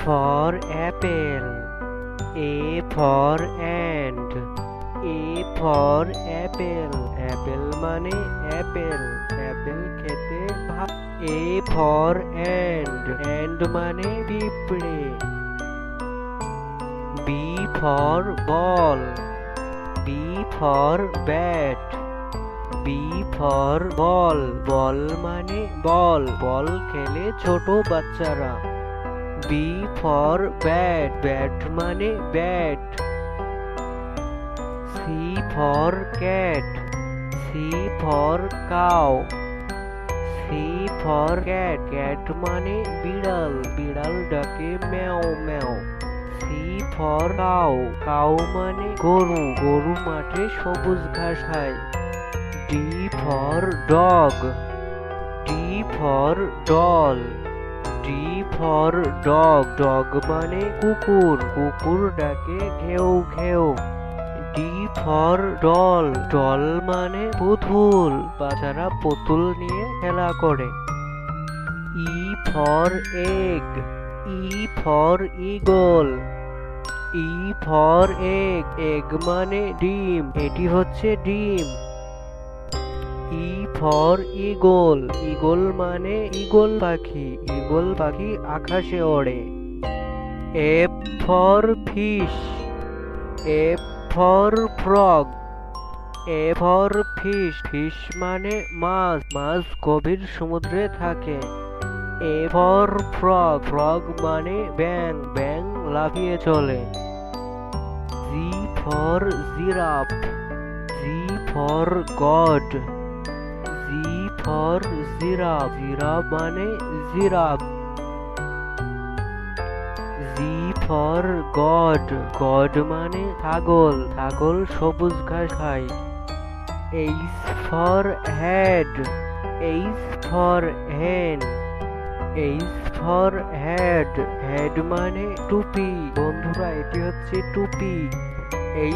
for apple. A for ant. A for apple. Apple মানে apple. Apple খেতে ভালো। A for ant. Ant মানে পিঁপড়ে। B for ball. B for bat. B for ball. Ball মানে বল। বল খেলে ছোট বাচ্চারা। B for bat. Bat মানে bat. C for cat. C for cow. C for cat. Cat মানে বিড়াল। বিড়াল ডাকে ম্যাও ম্যাও। C for cow. Cow মানে গরু। গরু মাঠে সবুজ ঘাস খায়। D for dog. D for doll. D for dog. Dog মানে কুকুর। কুকুর ডাকে ঘেউ ঘেউ। D for doll. Doll মানে পুতুল। বাচ্চারা পুতুল নিয়ে খেলা করে। E for egg. E for eagle. E for egg. Egg মানে ডিম। এটি হচ্ছে ডিম। E for eagle. Eagle মানে ঈগল পাখি। ঈগল পাখি আকাশে ওড়ে। F for fish. F for frog. A for fish. Fish মানে মাছ। মাছ গভীর সমুদ্রে থাকে। A for frog. Frog মানে ব্যাঙ। ব্যাঙ লাফিয়ে চলে। G for giraffe. G for god. G for giraffe. Giraffe মানে giraffe. G for god. God মানে ছাগল। ছাগল সবুজ ঘাস খায়। H for head. H for hen. H for head. Head মানে টুপি। বন্ধুরা এটি হচ্ছে টুপি।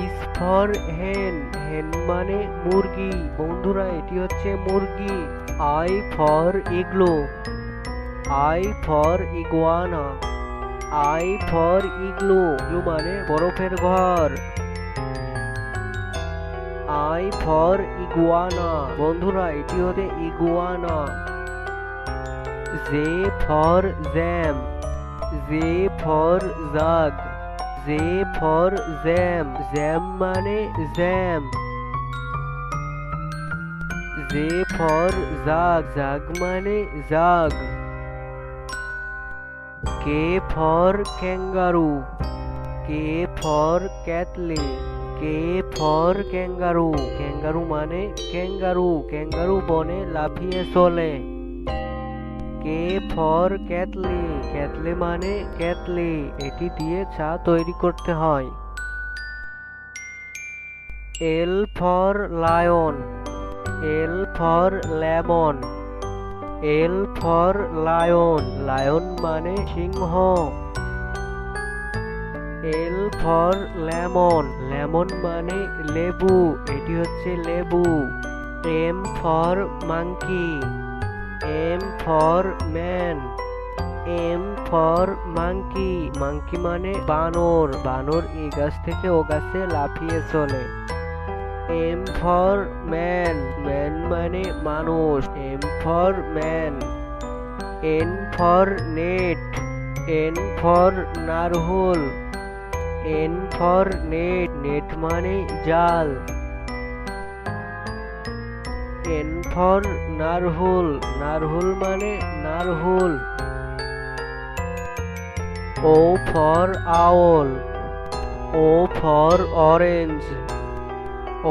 H for hen. Hen মানে মুরগি। বন্ধুরা এটি হচ্ছে মুরগি। I for igloo. I for iguana. I for igloo. Igloo মানে বরফের ঘর। I for iguana. বন্ধুরা এটি হচ্ছে iguana. J for jam. J for jug. J for jam. Jam মানে jam. J for jug. Jug মানে জাগ। K for kangaroo. K for cattle. K for kangaroo. Kangaroo মানে kangaroo. Kangaroo বনে লাফিয়ে চলে। K for cattle. Cattle মানে ক্যাটলি। এটি দিয়ে চা তৈরি করতে হয়। L for lion. L for lemon. L for lion. Lion মানে সিংহ। L for lemon. Lemon মানে লেবু। এটি হচ্ছে লেবু। M for monkey. M for man. M for monkey. Monkey মানে বানর। বানর এই গাছ থেকে ও গাছে লাফিয়ে চলে। M for man. Man মানে মানুষ। M for man. N for net. N for নারহোল। N for net. Net মানে জাল। N for নারহোল। নারহোল মানে নারহোল। O for owl. O for orange.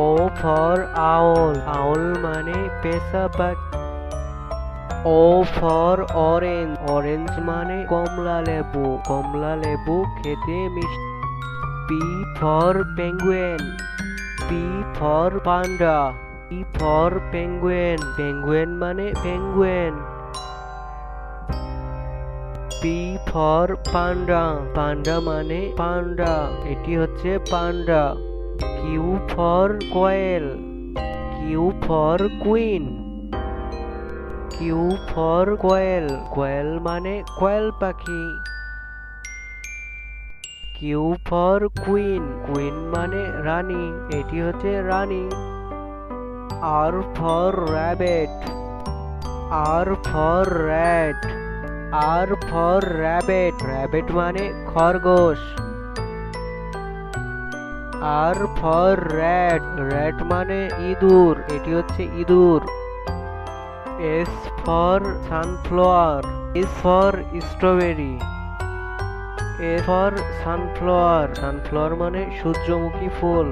O for owl. Owl মানে পেঁচা পাখি। O for orange. Orange মানে কমলা লেবু। কমলা লেবু খেতে মিষ্টি। P for penguin. P for panda. P for penguin. Penguin মানে penguin. P for panda. Panda মানে পান্ডা। এটি হচ্ছে পান্ডা। Q for quail. Q for queen. Q for quail. Quail মানে কোয়েল পাখি। কিউ ফর কুইন, কুইন মানে রানী, এটি হচ্ছে রানী। R for rabbit, R for rat, R for rabbit, rabbit মানে খরগোশ। আর ফর র্যাট, র্যাট মানে ইঁদুর, এটি হচ্ছে ইঁদুর। S for sunflower, S for strawberry, A for sunflower, sunflower মানে সূর্যমুখী ফুল।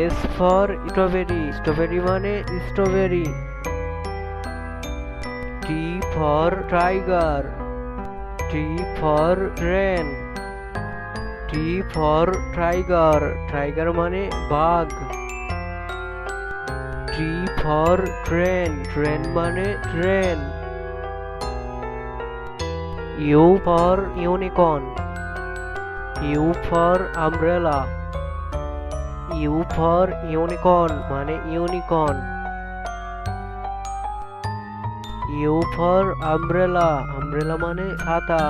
এস ফর স্ট্রবেরি, স্ট্রবেরি মানে strawberry. T for tiger, T for train, T for tiger, tiger মানে বাঘ। টি ফর ট্রেন, ট্রেন মানে train. U for unicorn, U for umbrella, U for unicorn মানে unicorn. U for umbrella, umbrella মানে ছাতা।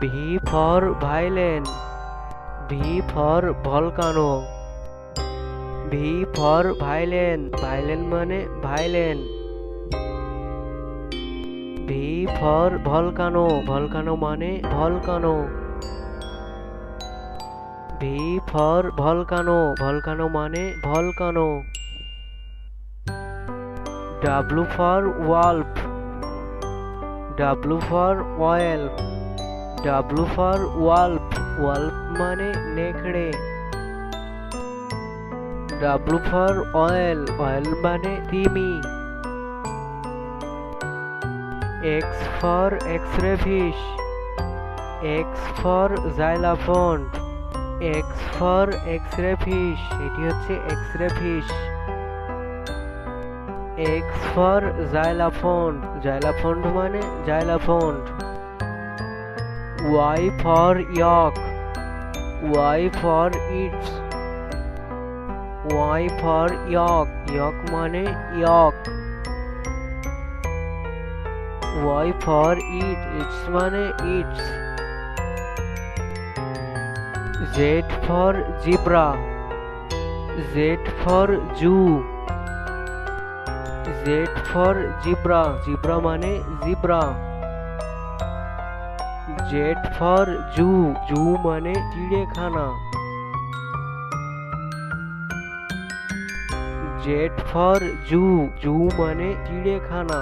V for violin, V for volcano, V for violin, violin মানে ভাইলেন। V for volcano, volcano মানে volcano. V for volcano, volcano মানে volcano. W for wolf, W for whale, W for wolf, wolf মানে নেকড়ে। W for whale, whale মানে তিমি। X for x-ray fish, X for xylophone, X for x-ray fish, এটি হচ্ছে x-ray fish. X for xylophone, xylophone মানে xylophone. Y for yak, Y for its, Y for yak, yak মানে yak. Y for it, its মানে its. Z for zebra, Z for zoo, Z for zebra, zebra মানে zebra. Z for zoo, zoo মানে চিড়িয়াখানা। Z for zoo, zoo মানে চিড়িয়াখানা।